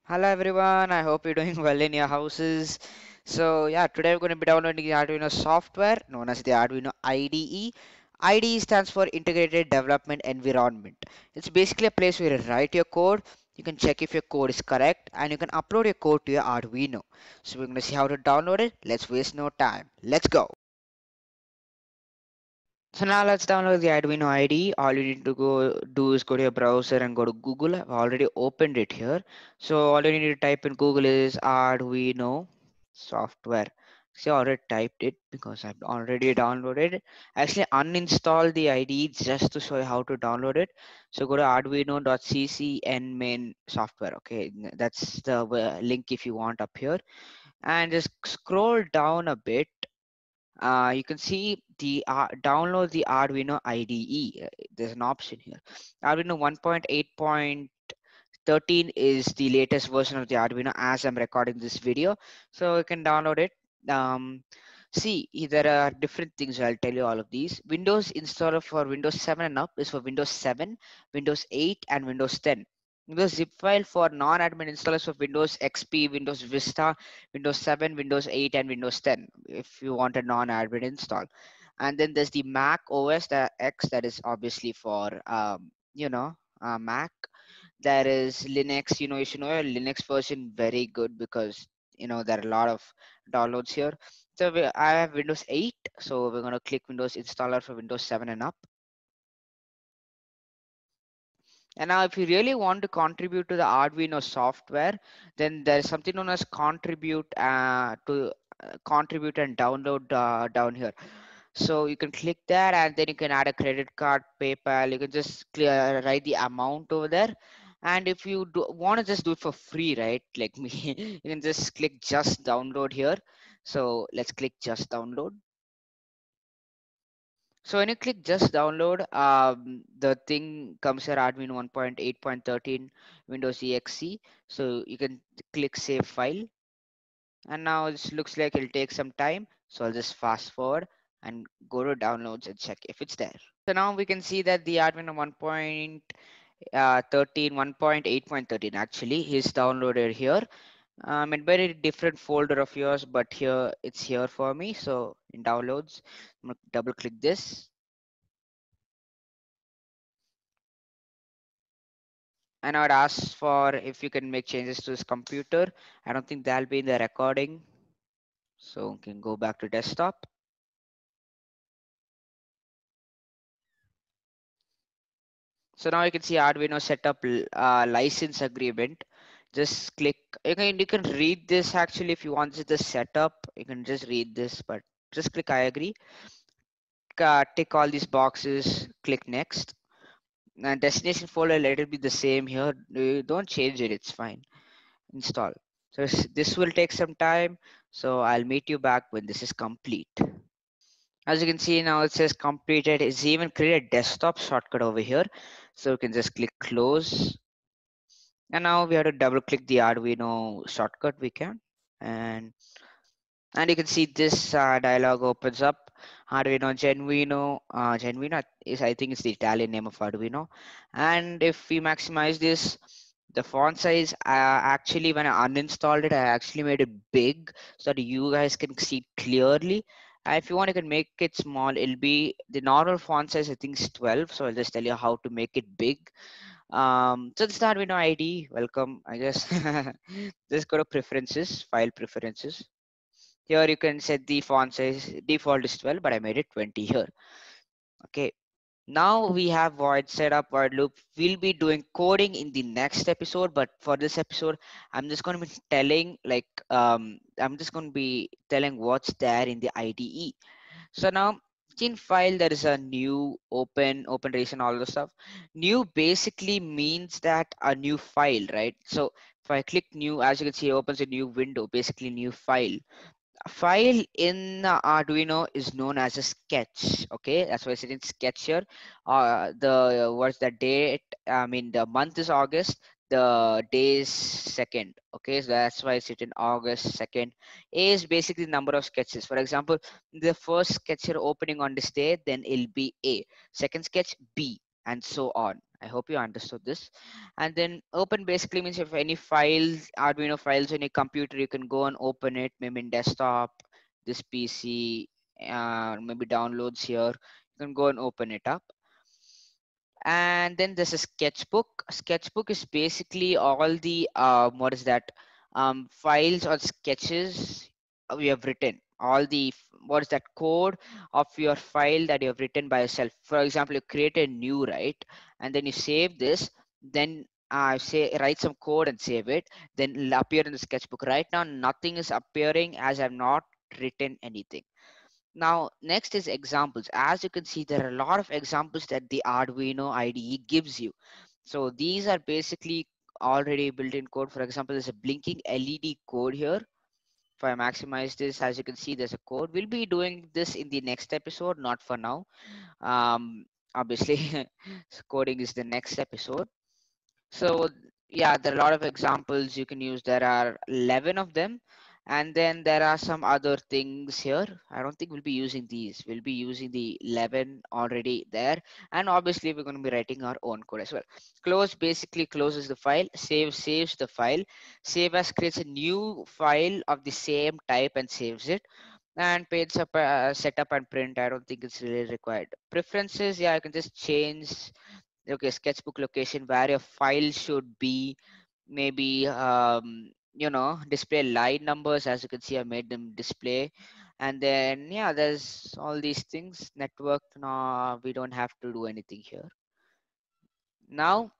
Hello everyone, I hope you're doing well in your houses. So yeah, today we're going to be downloading the Arduino software known as the Arduino IDE. IDE stands for Integrated Development Environment. It's basically a place where you write your code, you can check if your code is correct, and you can upload your code to your Arduino. So we're going to see how to download it. Let's waste no time. Let's go. So now let's download the Arduino IDE. All you need to go do is go to your browser and go to Google. I've already opened it here. So all you need to type in Google is Arduino software. See, I already typed it because I've already downloaded it. I actually uninstalled the IDE just to show you how to download it. So go to arduino.cc and main software. Okay, that's the link if you want up here. And just scroll down a bit. You can see the download the Arduino IDE. There's an option here. Arduino 1.8.13 is the latest version of the Arduino as I'm recording this video. So you can download it. Um, see, there are different things. I'll tell you all of these. Windows installer for Windows 7 and up is for Windows 7, Windows 8, and Windows 10. The zip file for non-admin installers of Windows XP, Windows Vista, Windows 7, Windows 8, and Windows 10 if you want a non-admin install. And then there's the Mac OS X that is obviously for Mac. There is Linux. You should know a Linux version very good because there are a lot of downloads here. So I have Windows 8, so we're gonna click Windows installer for Windows 7 and up. And now if you really want to contribute to the Arduino software, then there is something known as contribute and download down here. So you can click that and then you can add a credit card, PayPal. You can just write the amount over there. And if you want to just do it for free, right? Like me, you can just click just download here. So let's click just download. So when you click just download, the thing comes here Arduino 1.8.13 Windows EXE. So you can click save file. And now this looks like it'll take some time. So I'll just fast forward and go to downloads and check if it's there. So now we can see that the Arduino 1.13, 1.8.13 actually is downloaded here. In very different folder of yours, but here it's here for me. So in downloads, I'm gonna double click this. And I would ask for if you can make changes to this computer. I don't think that'll be in the recording. So we can go back to desktop. So now you can see Arduino setup license agreement. Just click. You can read this actually if you want the setup. You can just read this, but just click I agree. Tick all these boxes. Click next. And destination folder, let it be the same here. Don't change it. It's fine. Install. So this will take some time. So I'll meet you back when this is complete. As you can see now it says completed. It's even created a desktop shortcut over here. So you can just click close. And now we have to double click the Arduino shortcut we can. And you can see this dialog opens up. Arduino Genuino. Genuino is, I think, it's the Italian name of Arduino. And if we maximize this, the font size, actually, when I uninstalled it, I actually made it big so that you guys can see clearly. If you want, you can make it small. It'll be the normal font size, I think, is 12. So I'll just tell you how to make it big. So the Arduino ID, welcome. I guess just go to preferences, file preferences. Here you can set the font size. Default is 12, but I made it 20 here. Okay. Now we have void setup, void loop. We'll be doing coding in the next episode, but for this episode, I'm just going to be telling I'm just going to be telling what's there in the IDE. So now in file there is a new open region, all the stuff. New basically means that a new file, right? So if I click new, as you can see, it opens a new window, basically new file. A file in Arduino is known as a sketch. Okay, that's why I said in sketch here. The what's the date? I mean, the month is August. The day is second. Okay, so that's why it's written August 2nd. A is basically the number of sketches. For example, the first sketch you're opening on this day, then it'll be A. Second sketch B, and so on. I hope you understood this. And then open basically means if any files, Arduino files on your computer, you can go and open it, maybe in desktop, this PC, maybe downloads here. You can go and open it up. And then there's a sketchbook is basically all the what is that files or sketches we have written, all the what is that code of your file that you have written by yourself. For example, you create a new, right, and then you save this, then say write some code and save it, then it'll appear in the sketchbook. Right now nothing is appearing as I've not written anything. Now, next is examples. As you can see, there are a lot of examples that the Arduino IDE gives you. So these are basically already built-in code. For example, there's a blinking LED code here. If I maximize this, as you can see, there's a code. We'll be doing this in the next episode, not for now. Obviously, coding is the next episode. So yeah, there are a lot of examples you can use. There are 11 of them. And then there are some other things here. I don't think we'll be using these. We'll be using the 11 already there. And obviously we're going to be writing our own code as well. Close basically closes the file. Save saves the file. Save as creates a new file of the same type and saves it. And page up, setup and print. I don't think it's really required. Preferences, yeah, I can just change. Okay, sketchbook location where your file should be, maybe display line numbers. As you can see, I made them display. And then yeah, there's all these things. Network, no, we don't have to do anything here now.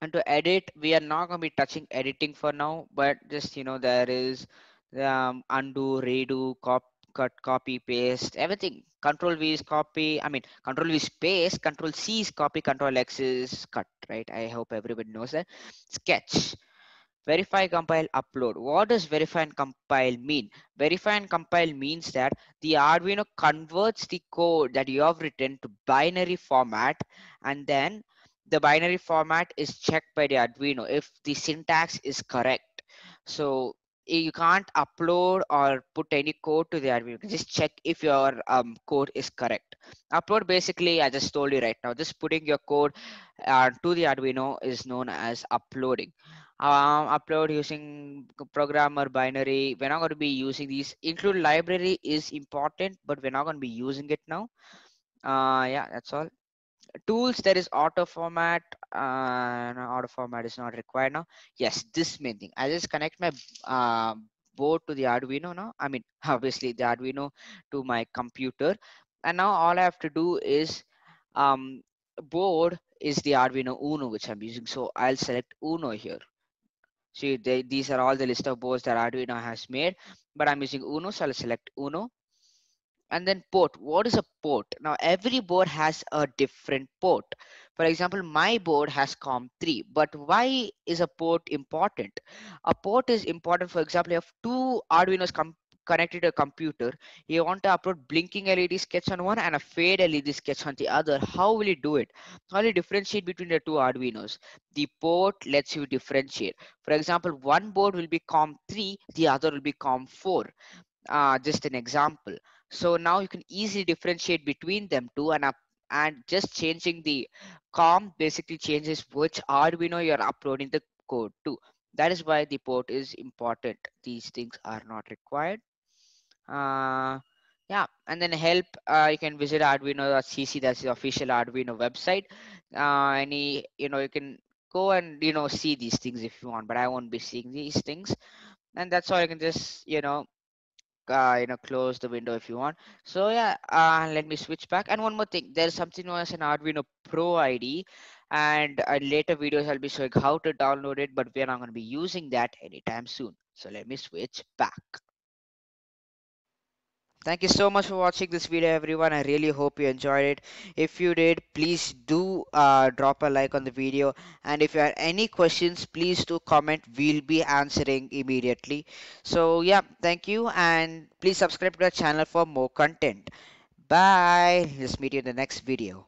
And to edit, we are not going to be touching editing for now, but just there is undo, redo, cut, copy, paste, everything. Control V is copy, I mean Control V is paste, Control C is copy, Control X is cut, right? I hope everybody knows that. Sketch, verify, compile, upload. What does verify and compile mean? Verify and compile means that the Arduino converts the code that you have written to binary format, and then the binary format is checked by the Arduino if the syntax is correct. So you can't upload or put any code to the Arduino. You can just check if your code is correct. Upload basically, I just told you right now, just putting your code to the Arduino is known as uploading. Upload using programmer binary. We're not going to be using these. Include library is important, but we're not going to be using it now. Yeah, that's all. Tools, there is auto format. No, auto format is not required now. Yes, this main thing. I just connect my board to the Arduino now. I mean, obviously the Arduino to my computer, and now all I have to do is board is the Arduino Uno which I'm using. So I'll select Uno here. See, these are all the list of boards that Arduino has made, but I'm using Uno, so I'll select Uno. And then port. What is a port? Now every board has a different port. For example, my board has COM3, but why is a port important? A port is important. For example, you have two Arduinos connected to a computer. You want to upload blinking LED sketch on one and a fade LED sketch on the other. How will you do it? How will you differentiate between the two Arduinos? The port lets you differentiate. For example, one board will be COM3, the other will be COM4. Just an example. So now you can easily differentiate between them two, and just changing the COM basically changes which Arduino you're uploading the code to. That is why the port is important. These things are not required. Yeah, and then help, you can visit arduino.cc. That's the official Arduino website. Any you can go and see these things if you want, but I won't be seeing these things. And that's all. You can just close the window if you want. So yeah, let me switch back. And one more thing, there's something known as an Arduino Pro ID, and in later videos I'll be showing how to download it, but we're not going to be using that anytime soon. So let me switch back. Thank you so much for watching this video, everyone. I really hope you enjoyed it. If you did, please do drop a like on the video. And if you have any questions, please do comment. We'll be answering immediately. So yeah, thank you. And please subscribe to our channel for more content. Bye. Let's meet you in the next video.